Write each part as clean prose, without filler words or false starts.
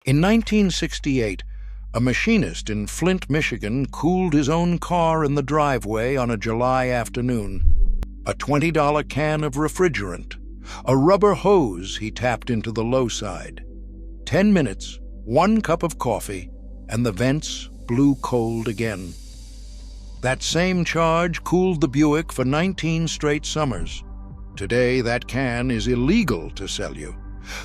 In 1968, a machinist in Flint, Michigan cooled his own car in the driveway on a July afternoon. A $20 can of refrigerant, a rubber hose he tapped into the low side. 10 minutes, 1 cup of coffee, and the vents blew cold again. That same charge cooled the Buick for 19 straight summers. Today, that can is illegal to sell you.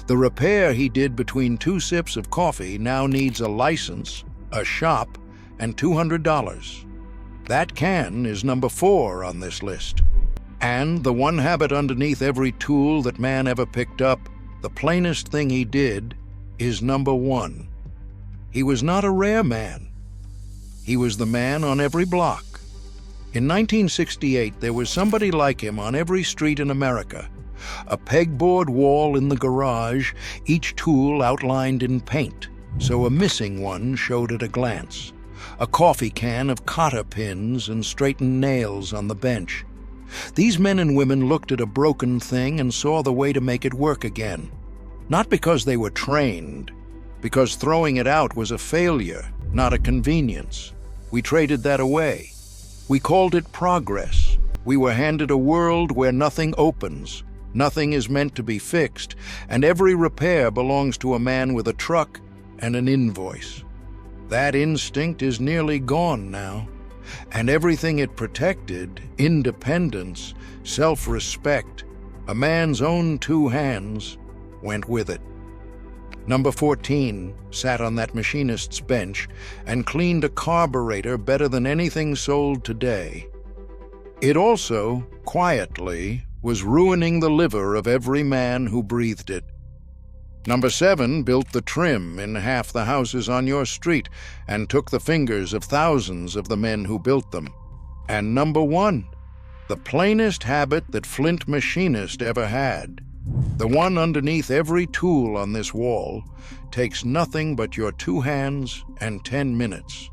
The repair he did between 2 sips of coffee now needs a license, a shop, and $200. That can is number 4 on this list. And the one habit underneath every tool that man ever picked up, the plainest thing he did, is number 1. He was not a rare man. He was the man on every block. In 1968, there was somebody like him on every street in America. A pegboard wall in the garage, each tool outlined in paint, so a missing one showed at a glance. A coffee can of cotter pins and straightened nails on the bench. These men and women looked at a broken thing and saw the way to make it work again. Not because they were trained, because throwing it out was a failure, not a convenience. We traded that away. We called it progress. We were handed a world where nothing opens, nothing is meant to be fixed, and every repair belongs to a man with a truck and an invoice. That instinct is nearly gone now, and everything it protected, independence, self-respect, a man's own 2 hands, went with it. Number 14 sat on that machinist's bench and cleaned a carburetor better than anything sold today. It also, quietly, was ruining the liver of every man who breathed it. Number 7 built the trim in half the houses on your street and took the fingers of thousands of the men who built them. And number 1, the plainest habit that Flint machinist ever had, the one underneath every tool on this wall, takes nothing but your 2 hands and 10 minutes.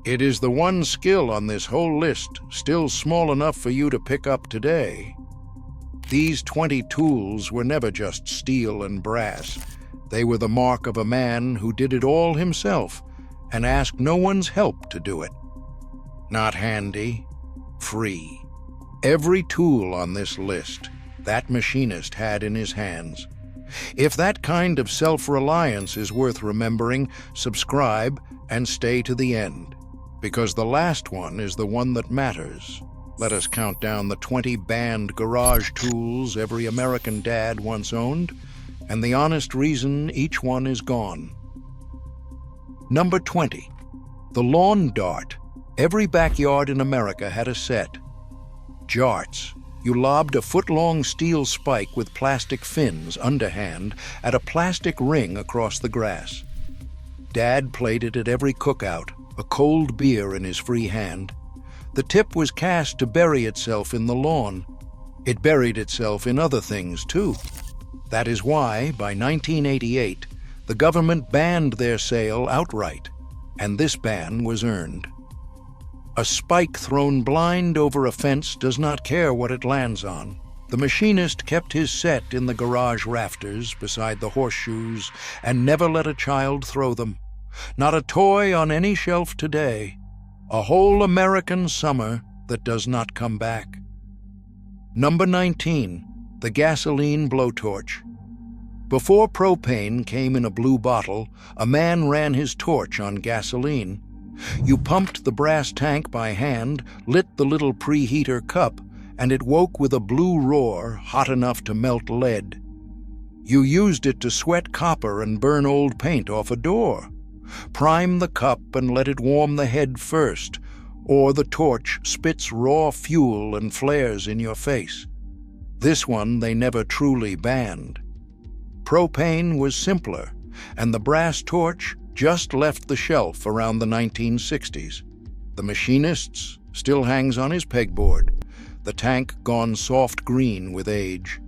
It is the one skill on this whole list still small enough for you to pick up today. These 20 tools were never just steel and brass. They were the mark of a man who did it all himself and asked no one's help to do it. Not handy, free. Every tool on this list that machinist had in his hands. If that kind of self-reliance is worth remembering, subscribe and stay to the end, because the last one is the one that matters. Let us count down the 20 banned garage tools every American dad once owned, and the honest reason each one is gone. Number 20, the lawn dart. Every backyard in America had a set. Jarts. You lobbed a foot-long steel spike with plastic fins, underhand, at a plastic ring across the grass. Dad played it at every cookout, a cold beer in his free hand. The tip was cast to bury itself in the lawn. It buried itself in other things, too. That is why, by 1988, the government banned their sale outright, and this ban was earned. A spike thrown blind over a fence does not care what it lands on. The machinist kept his set in the garage rafters beside the horseshoes and never let a child throw them. Not a toy on any shelf today. A whole American summer that does not come back. Number 19, the gasoline blowtorch. Before propane came in a blue bottle, a man ran his torch on gasoline. You pumped the brass tank by hand, lit the little preheater cup, and it woke with a blue roar hot enough to melt lead. You used it to sweat copper and burn old paint off a door. Prime the cup and let it warm the head first, or the torch spits raw fuel and flares in your face. This one they never truly banned. Propane was simpler, and the brass torch just left the shelf around the 1960s. The machinist's still hangs on his pegboard, the tank gone soft green with age.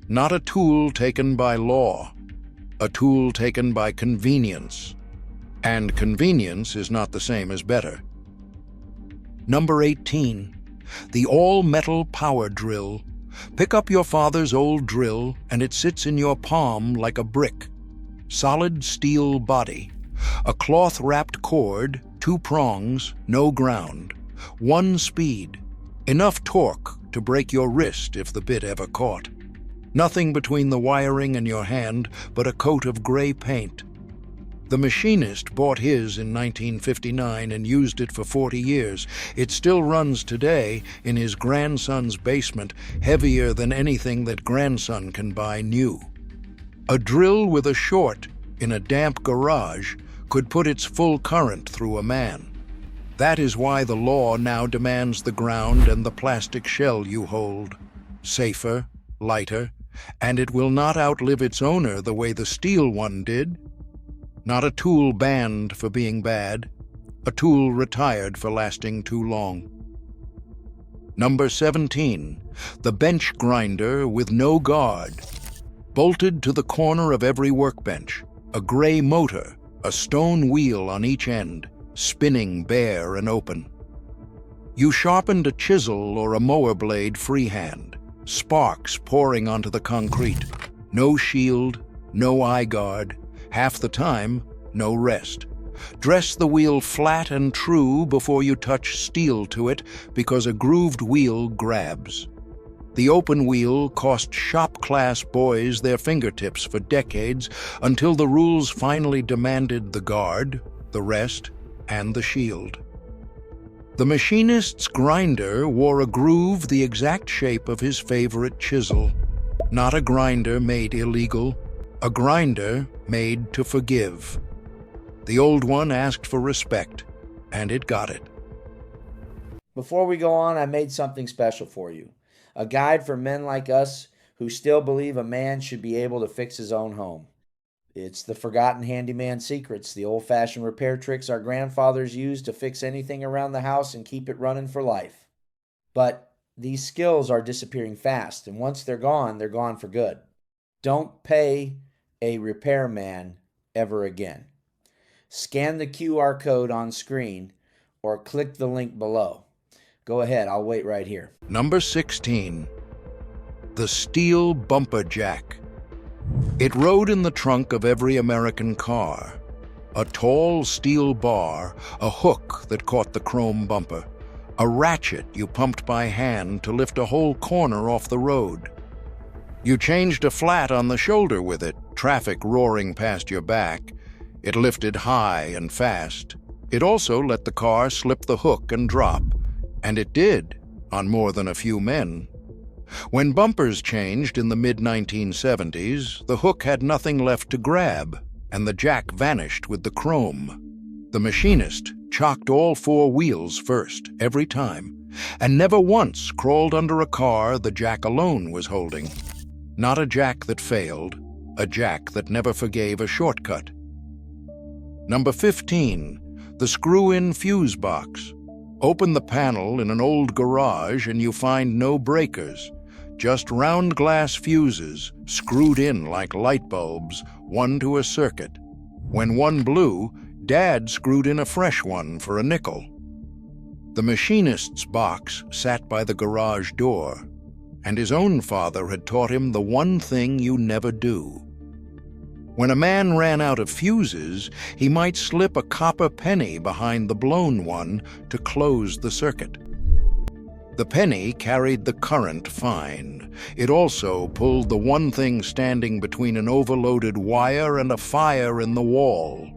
Not a tool taken by law, a tool taken by convenience. And convenience is not the same as better. Number 18, the all-metal power drill. Pick up your father's old drill, and it sits in your palm like a brick. solid steel body, a cloth-wrapped cord, 2 prongs, no ground, 1 speed, enough torque to break your wrist if the bit ever caught. Nothing between the wiring and your hand but a coat of gray paint. The machinist bought his in 1959 and used it for 40 years. It still runs today in his grandson's basement, heavier than anything that grandson can buy new. A drill with a short in a damp garage could put its full current through a man. That is why the law now demands the ground and the plastic shell you hold. Safer, lighter, and it will not outlive its owner the way the steel one did. Not a tool banned for being bad, a tool retired for lasting too long. Number 17, the bench grinder with no guard. Bolted to the corner of every workbench, a gray motor, a stone wheel on each end, spinning bare and open. You sharpened a chisel or a mower blade freehand, sparks pouring onto the concrete. No shield, no eye guard, half the time, no rest. Dress the wheel flat and true before you touch steel to it, because a grooved wheel grabs. The open wheel cost shop-class boys their fingertips for decades until the rules finally demanded the guard, the rest, and the shield. The machinist's grinder wore a groove the exact shape of his favorite chisel. Not a grinder made illegal, a grinder made to forgive. The old one asked for respect, and it got it. Before we go on, I made something special for you. A guide for men like us who still believe a man should be able to fix his own home. It's the forgotten handyman secrets, the old-fashioned repair tricks our grandfathers used to fix anything around the house and keep it running for life. But these skills are disappearing fast, and once they're gone for good. Don't pay a repairman ever again. Scan the QR code on screen or click the link below. Go ahead, I'll wait right here. Number 16, the steel bumper jack. It rode in the trunk of every American car. A tall steel bar, a hook that caught the chrome bumper, a ratchet you pumped by hand to lift a whole corner off the road. You changed a flat on the shoulder with it, traffic roaring past your back. It lifted high and fast. It also let the car slip the hook and drop, and it did, on more than a few men. When bumpers changed in the mid-1970s, the hook had nothing left to grab, and the jack vanished with the chrome. The machinist chocked all 4 wheels first, every time, and never once crawled under a car the jack alone was holding. Not a jack that failed, a jack that never forgave a shortcut. Number 15, the screw-in fuse box. Open the panel in an old garage and you find no breakers, just round glass fuses screwed in like light bulbs, one to a circuit. When one blew, Dad screwed in a fresh one for a nickel. The machinist's box sat by the garage door, and his own father had taught him the one thing you never do. When a man ran out of fuses, he might slip a copper penny behind the blown one to close the circuit. The penny carried the current fine. It also pulled the one thing standing between an overloaded wire and a fire in the wall.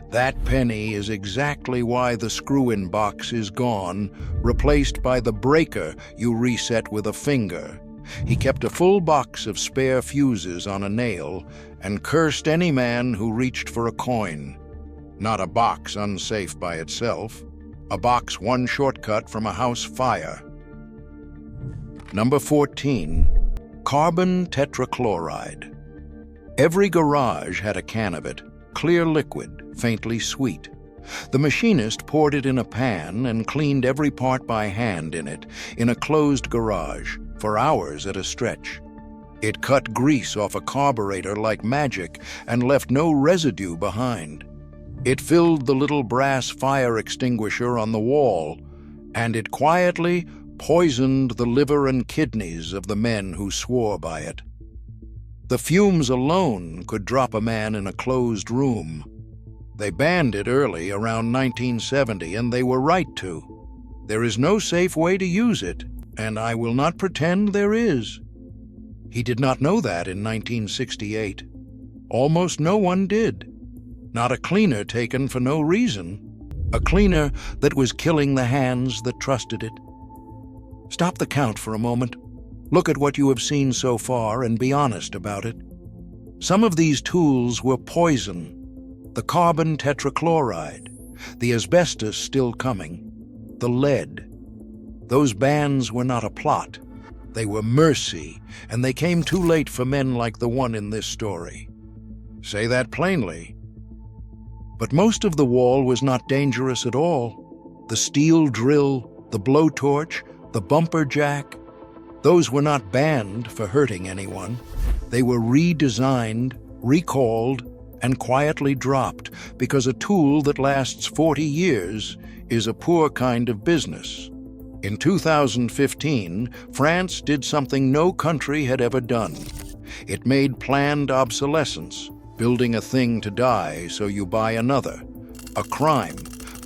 That penny is exactly why the screw-in box is gone, replaced by the breaker you reset with a finger. He kept a full box of spare fuses on a nail and cursed any man who reached for a coin. Not a box unsafe by itself, a box one shortcut from a house fire. Number 14, carbon tetrachloride. Every garage had a can of it, clear liquid, faintly sweet. The machinist poured it in a pan and cleaned every part by hand in it, in a closed garage, for hours at a stretch. It cut grease off a carburetor like magic and left no residue behind. It filled the little brass fire extinguisher on the wall, and it quietly poisoned the liver and kidneys of the men who swore by it. The fumes alone could drop a man in a closed room. They banned it early, around 1970, and they were right to. There is no safe way to use it, and I will not pretend there is. He did not know that in 1968. Almost no one did. Not a cleaner taken for no reason. A cleaner that was killing the hands that trusted it. Stop the count for a moment. Look at what you have seen so far and be honest about it. Some of these tools were poison. The carbon tetrachloride, the asbestos still coming, the lead. Those bans were not a plot. They were mercy, and they came too late for men like the one in this story. Say that plainly. But most of the wall was not dangerous at all. The steel drill, the blowtorch, the bumper jack, those were not banned for hurting anyone. They were redesigned, recalled, and quietly dropped because a tool that lasts 40 years is a poor kind of business. In 2015, France did something no country had ever done. It made planned obsolescence, building a thing to die so you buy another, a crime,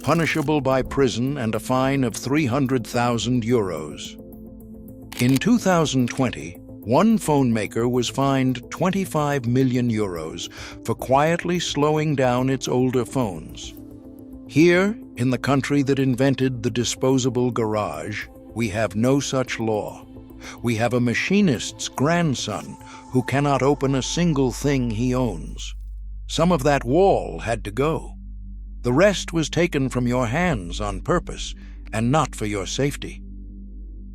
punishable by prison and a fine of 300,000 euros. In 2020, one phone maker was fined 25 million euros for quietly slowing down its older phones. Here, in the country that invented the disposable garage, we have no such law. We have a machinist's grandson who cannot open a single thing he owns. Some of that wall had to go. The rest was taken from your hands on purpose and not for your safety.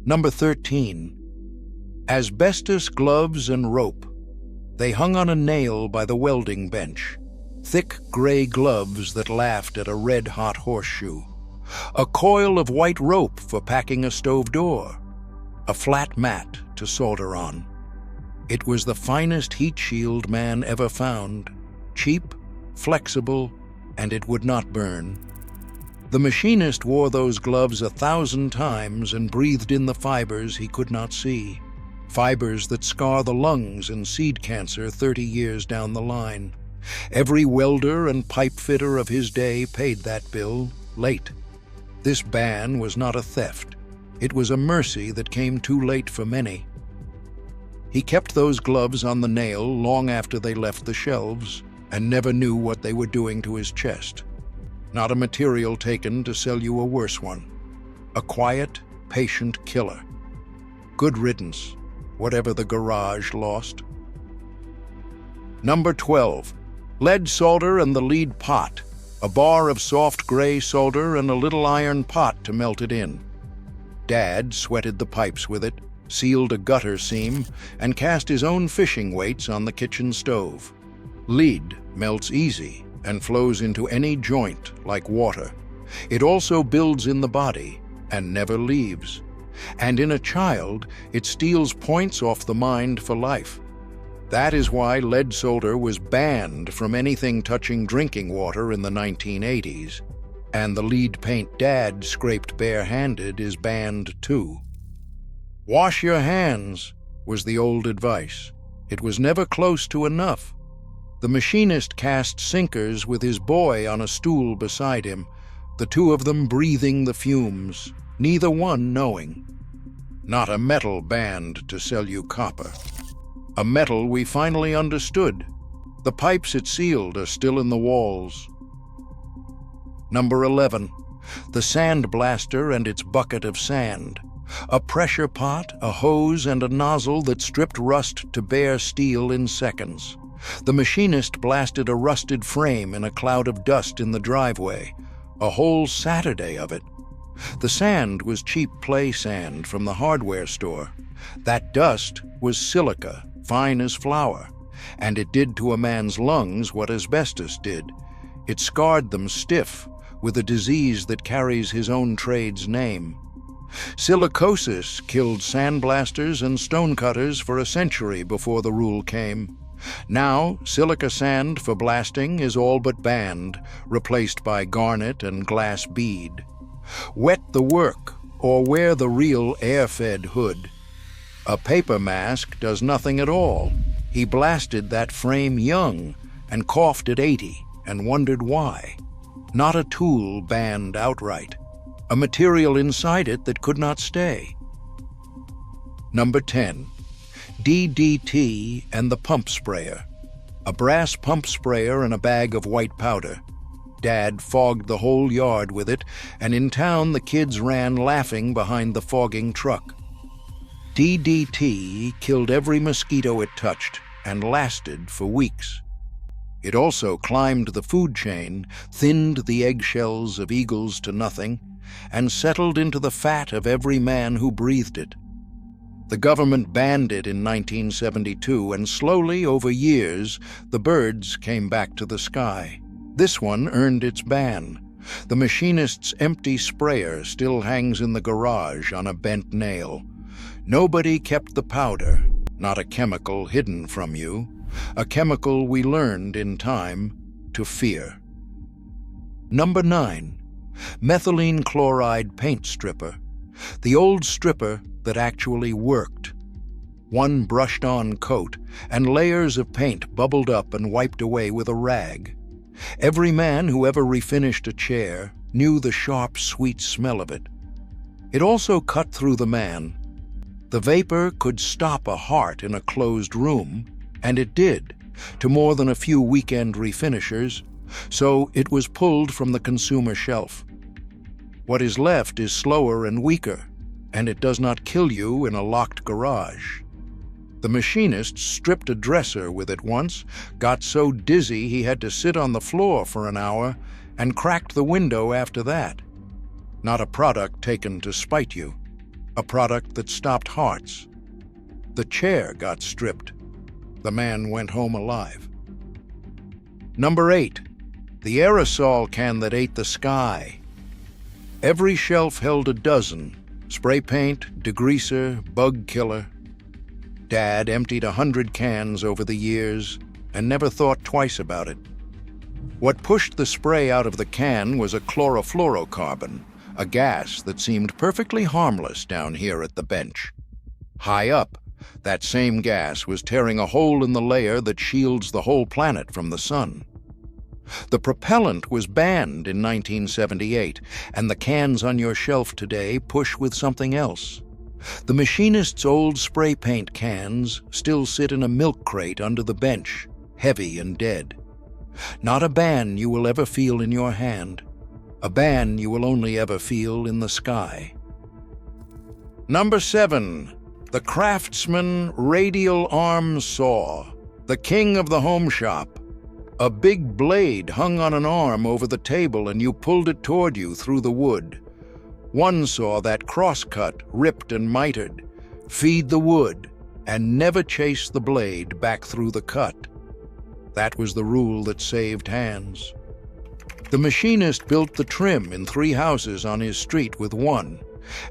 Number 13. Asbestos gloves and rope. They hung on a nail by the welding bench. Thick gray gloves that laughed at a red-hot horseshoe. A coil of white rope for packing a stove door. A flat mat to solder on. It was the finest heat shield man ever found. Cheap, flexible, and it would not burn. The machinist wore those gloves 1,000 times and breathed in the fibers he could not see. Fibers that scar the lungs and seed cancer 30 years down the line. Every welder and pipe fitter of his day paid that bill, late. This ban was not a theft. It was a mercy that came too late for many. He kept those gloves on the nail long after they left the shelves and never knew what they were doing to his chest. Not a material taken to sell you a worse one. A quiet, patient killer. Good riddance, whatever the garage lost. Number 12. Lead solder and the lead pot. A bar of soft gray solder and a little iron pot to melt it in. Dad sweated the pipes with it, sealed a gutter seam, and cast his own fishing weights on the kitchen stove. Lead melts easy and flows into any joint like water. It also builds in the body and never leaves. And in a child, it steals points off the mind for life. That is why lead solder was banned from anything touching drinking water in the 1980s. And the lead paint Dad scraped bare-handed is banned too. Wash your hands was the old advice. It was never close to enough. The machinist cast sinkers with his boy on a stool beside him, the two of them breathing the fumes, neither one knowing. Not a metal banned to sell you copper. A metal we finally understood. The pipes it sealed are still in the walls. Number 11. The sand blaster and its bucket of sand. A pressure pot, a hose, and a nozzle that stripped rust to bare steel in seconds. The machinist blasted a rusted frame in a cloud of dust in the driveway. A whole Saturday of it. The sand was cheap play sand from the hardware store. That dust was silica, fine as flour, and it did to a man's lungs what asbestos did. It scarred them stiff with a disease that carries his own trade's name. Silicosis killed sandblasters and stonecutters for a century before the rule came. Now, silica sand for blasting is all but banned, replaced by garnet and glass bead. Wet the work, or wear the real air-fed hood. A paper mask does nothing at all. He blasted that frame young and coughed at 80 and wondered why. Not a tool banned outright, a material inside it that could not stay. Number 10. DDT and the pump sprayer. A brass pump sprayer and a bag of white powder. Dad fogged the whole yard with it, and in town the kids ran laughing behind the fogging truck. DDT killed every mosquito it touched and lasted for weeks. It also climbed the food chain, thinned the eggshells of eagles to nothing, and settled into the fat of every man who breathed it. The government banned it in 1972, and slowly, over years, the birds came back to the sky. This one earned its ban. The machinist's empty sprayer still hangs in the garage on a bent nail. Nobody kept the powder, not a chemical hidden from you, a chemical we learned in time to fear. Number 9. Methylene chloride paint stripper. The old stripper that actually worked. One brushed-on coat, and layers of paint bubbled up and wiped away with a rag. Every man who ever refinished a chair knew the sharp, sweet smell of it. It also cut through the man. The vapor could stop a heart in a closed room, and it did, to more than a few weekend refinishers, so it was pulled from the consumer shelf. What is left is slower and weaker, and it does not kill you in a locked garage. The machinist stripped a dresser with it once, got so dizzy he had to sit on the floor for an hour, and cracked the window after that. Not a product taken to spite you, a product that stopped hearts. The chair got stripped. The man went home alive. Number 8. The aerosol can that ate the sky. Every shelf held a dozen: spray paint, degreaser, bug killer. Dad emptied 100 cans over the years and never thought twice about it. What pushed the spray out of the can was a chlorofluorocarbon, a gas that seemed perfectly harmless down here at the bench. High up, that same gas was tearing a hole in the layer that shields the whole planet from the sun. The propellant was banned in 1978, and the cans on your shelf today push with something else. The machinist's old spray paint cans still sit in a milk crate under the bench, heavy and dead. Not a ban you will ever feel in your hand. A ban you will only ever feel in the sky. Number 7. The Craftsman Radial Arm Saw, the king of the home shop. A big blade hung on an arm over the table, and you pulled it toward you through the wood. One saw that cross-cut, ripped and mitered. Feed the wood, and never chase the blade back through the cut. That was the rule that saved hands. The machinist built the trim in 3 houses on his street with one,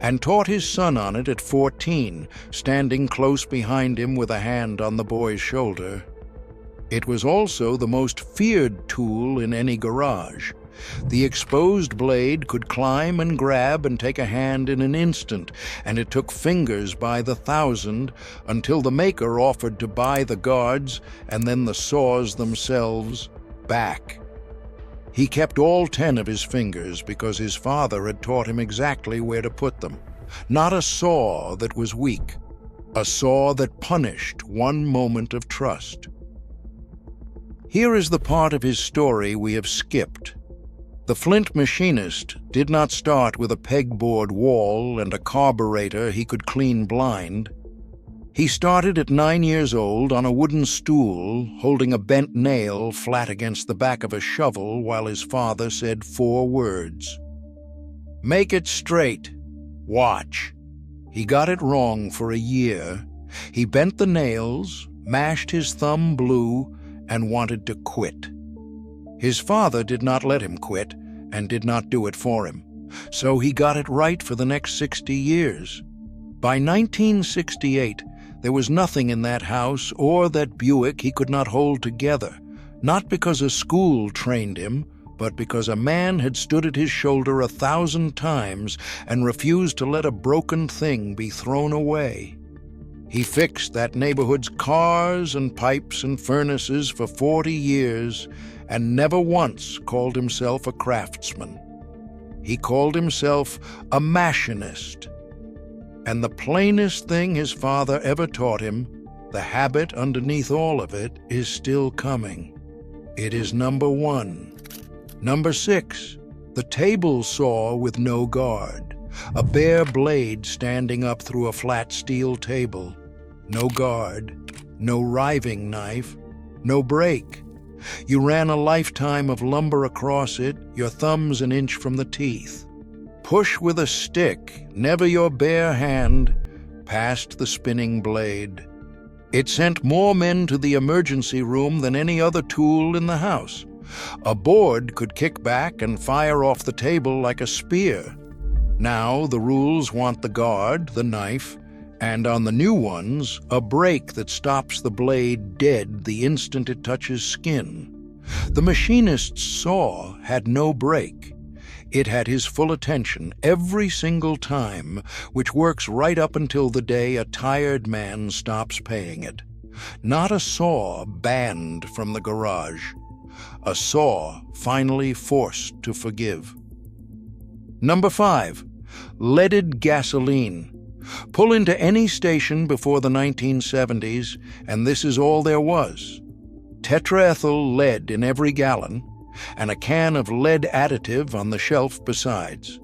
and taught his son on it at 14, standing close behind him with a hand on the boy's shoulder. It was also the most feared tool in any garage. The exposed blade could climb and grab and take a hand in an instant, and it took fingers by the thousand until the maker offered to buy the guards and then the saws themselves back. He kept all 10 of his fingers because his father had taught him exactly where to put them. Not a saw that was weak, a saw that punished one moment of trust. Here is the part of his story we have skipped. The flint machinist did not start with a pegboard wall and a carburetor he could clean blind. He started at 9 years old on a wooden stool, holding a bent nail flat against the back of a shovel while his father said 4 words. "Make it straight. Watch." He got it wrong for a year. He bent the nails, mashed his thumb blue, and wanted to quit. His father did not let him quit and did not do it for him, so he got it right for the next 60 years. By 1968, there was nothing in that house or that Buick he could not hold together, not because a school trained him, but because a man had stood at his shoulder 1,000 times and refused to let a broken thing be thrown away. He fixed that neighborhood's cars and pipes and furnaces for 40 years and never once called himself a craftsman. He called himself a machinist. And the plainest thing his father ever taught him, the habit underneath all of it, is still coming. It is number 1. Number 6, the table saw with no guard. A bare blade standing up through a flat steel table. No guard, no riving knife, no brake. You ran a lifetime of lumber across it, your thumbs an inch from the teeth. Push with a stick, never your bare hand, past the spinning blade. It sent more men to the emergency room than any other tool in the house. A board could kick back and fire off the table like a spear. Now the rules want the guard, the knife, and on the new ones, a brake that stops the blade dead the instant it touches skin. The machinist's saw had no brake. It had his full attention every single time, which works right up until the day a tired man stops paying it. Not a saw banned from the garage. A saw finally forced to forgive. Number 5, leaded gasoline. Pull into any station before the 1970s, and this is all there was. Tetraethyl lead in every gallon, and a can of lead additive on the shelf besides.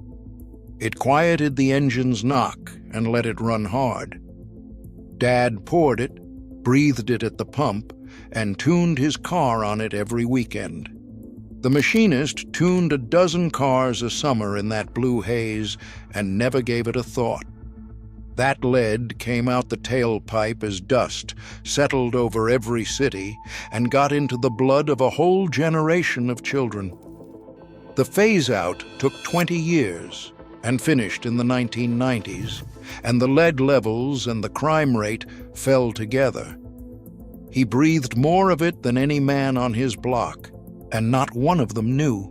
It quieted the engine's knock and let it run hard. Dad poured it, breathed it at the pump, and tuned his car on it every weekend. The machinist tuned a dozen cars a summer in that blue haze and never gave it a thought. That lead came out the tailpipe as dust, settled over every city, and got into the blood of a whole generation of children. The phase-out took 20 years and finished in the 1990s, and the lead levels and the crime rate fell together. He breathed more of it than any man on his block, and not one of them knew.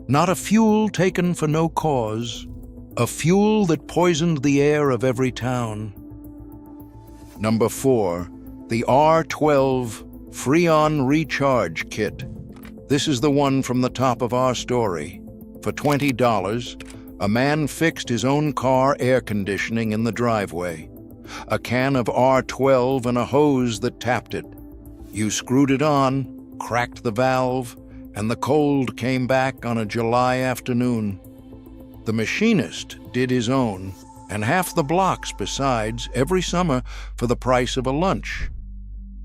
Not a fuel taken for no cause, a fuel that poisoned the air of every town. Number 4, the R12 Freon Recharge Kit. This is the one from the top of our story. For $20, a man fixed his own car air conditioning in the driveway. A can of R12 and a hose that tapped it. You screwed it on, cracked the valve, and the cold came back on a July afternoon. The machinist did his own, and half the blocks besides, every summer for the price of a lunch.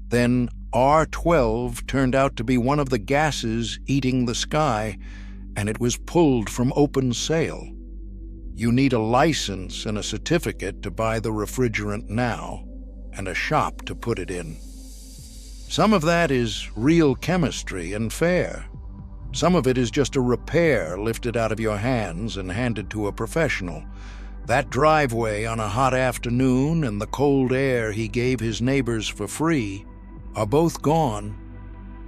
Then R12 turned out to be one of the gases eating the sky, and it was pulled from open sale. You need a license and a certificate to buy the refrigerant now, and a shop to put it in. Some of that is real chemistry and fair. Some of it is just a repair lifted out of your hands and handed to a professional. That driveway on a hot afternoon and the cold air he gave his neighbors for free are both gone.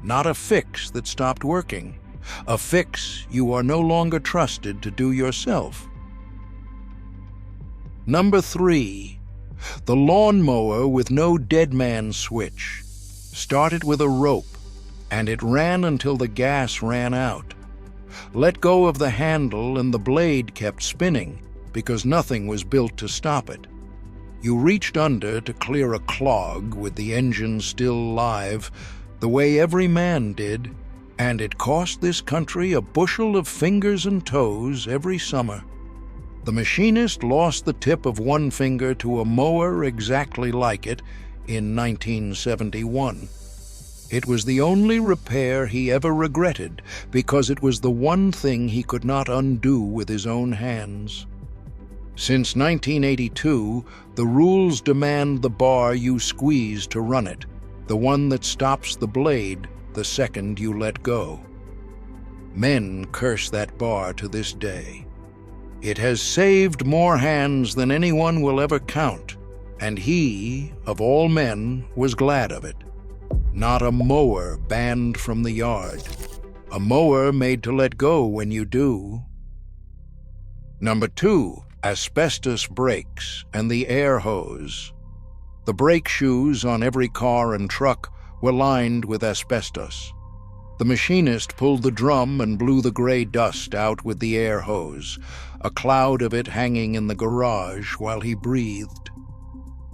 Not a fix that stopped working. A fix you are no longer trusted to do yourself. Number 3, the lawnmower with no dead man switch. Started with a rope, and it ran until the gas ran out. Let go of the handle and the blade kept spinning because nothing was built to stop it. You reached under to clear a clog with the engine still live, the way every man did, and it cost this country a bushel of fingers and toes every summer. The machinist lost the tip of one finger to a mower exactly like it in 1971. It was the only repair he ever regretted because it was the one thing he could not undo with his own hands. Since 1982, the rules demand the bar you squeeze to run it, the one that stops the blade the second you let go. Men curse that bar to this day. It has saved more hands than anyone will ever count, and he, of all men, was glad of it. Not a mower banned from the yard. A mower made to let go when you do. Number 2, asbestos brakes and the air hose. The brake shoes on every car and truck were lined with asbestos. The machinist pulled the drum and blew the gray dust out with the air hose, a cloud of it hanging in the garage while he breathed.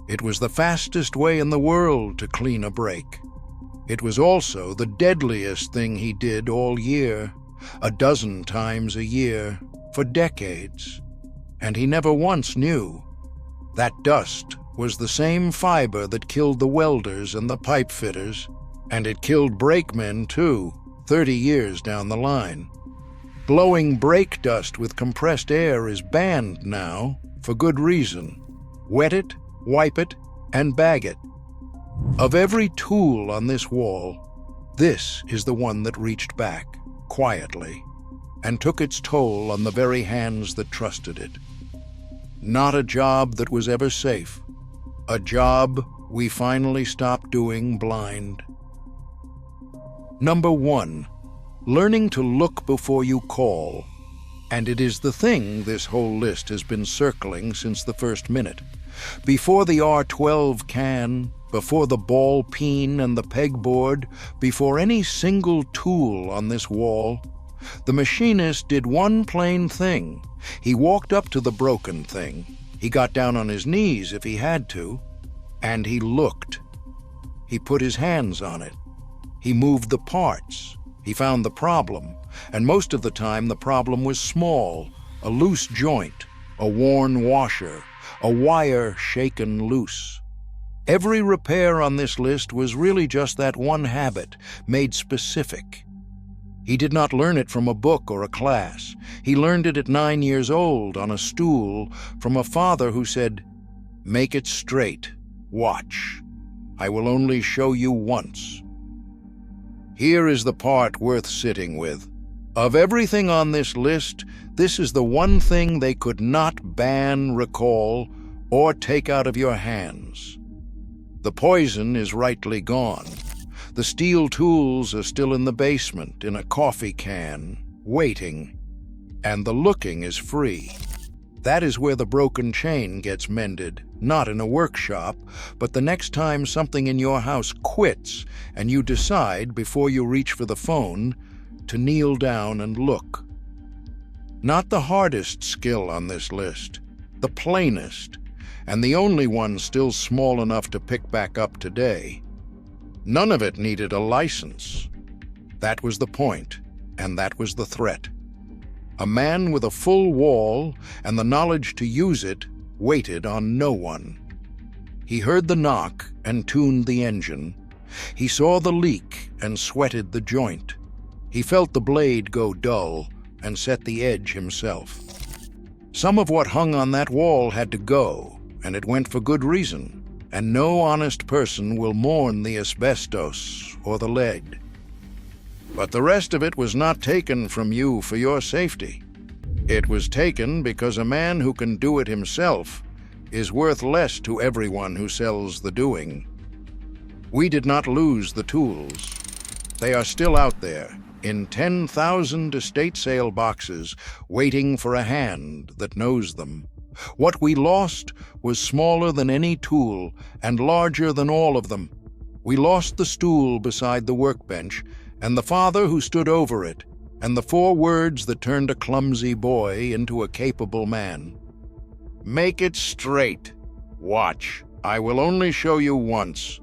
It was the fastest way in the world to clean a brake. It was also the deadliest thing he did all year, 12 times a year, for decades. And he never once knew. That dust was the same fiber that killed the welders and the pipe fitters, and it killed brakemen too, 30 years down the line. Blowing brake dust with compressed air is banned now, for good reason. Wet it, wipe it, and bag it. Of every tool on this wall, this is the one that reached back, quietly, and took its toll on the very hands that trusted it. Not a job that was ever safe. A job we finally stopped doing blind. Number 1, learning to look before you call. And it is the thing this whole list has been circling since the first minute. Before the R12 can, before the ball peen and the pegboard, before any single tool on this wall, the machinist did one plain thing. He walked up to the broken thing. He got down on his knees if he had to, and he looked. He put his hands on it. He moved the parts. He found the problem, and most of the time the problem was small, a loose joint, a worn washer, a wire shaken loose. Every repair on this list was really just that one habit, made specific. He did not learn it from a book or a class. He learned it at 9 years old on a stool from a father who said, "Make it straight. Watch. I will only show you once." Here is the part worth sitting with. Of everything on this list, this is the one thing they could not ban, recall, or take out of your hands. The poison is rightly gone. The steel tools are still in the basement, in a coffee can, waiting. And the looking is free. That is where the broken chain gets mended, not in a workshop, but the next time something in your house quits and you decide, before you reach for the phone, to kneel down and look. Not the hardest skill on this list, the plainest, and the only one still small enough to pick back up today. None of it needed a license. That was the point, and that was the threat. A man with a full wall and the knowledge to use it waited on no one. He heard the knock and tuned the engine. He saw the leak and sweated the joint. He felt the blade go dull and set the edge himself. Some of what hung on that wall had to go, and it went for good reason, and no honest person will mourn the asbestos or the lead. But the rest of it was not taken from you for your safety. It was taken because a man who can do it himself is worth less to everyone who sells the doing. We did not lose the tools. They are still out there, in 10,000 estate sale boxes, waiting for a hand that knows them. What we lost was smaller than any tool and larger than all of them. We lost the stool beside the workbench, and the father who stood over it, and the 4 words that turned a clumsy boy into a capable man. Make it straight. Watch. I will only show you once.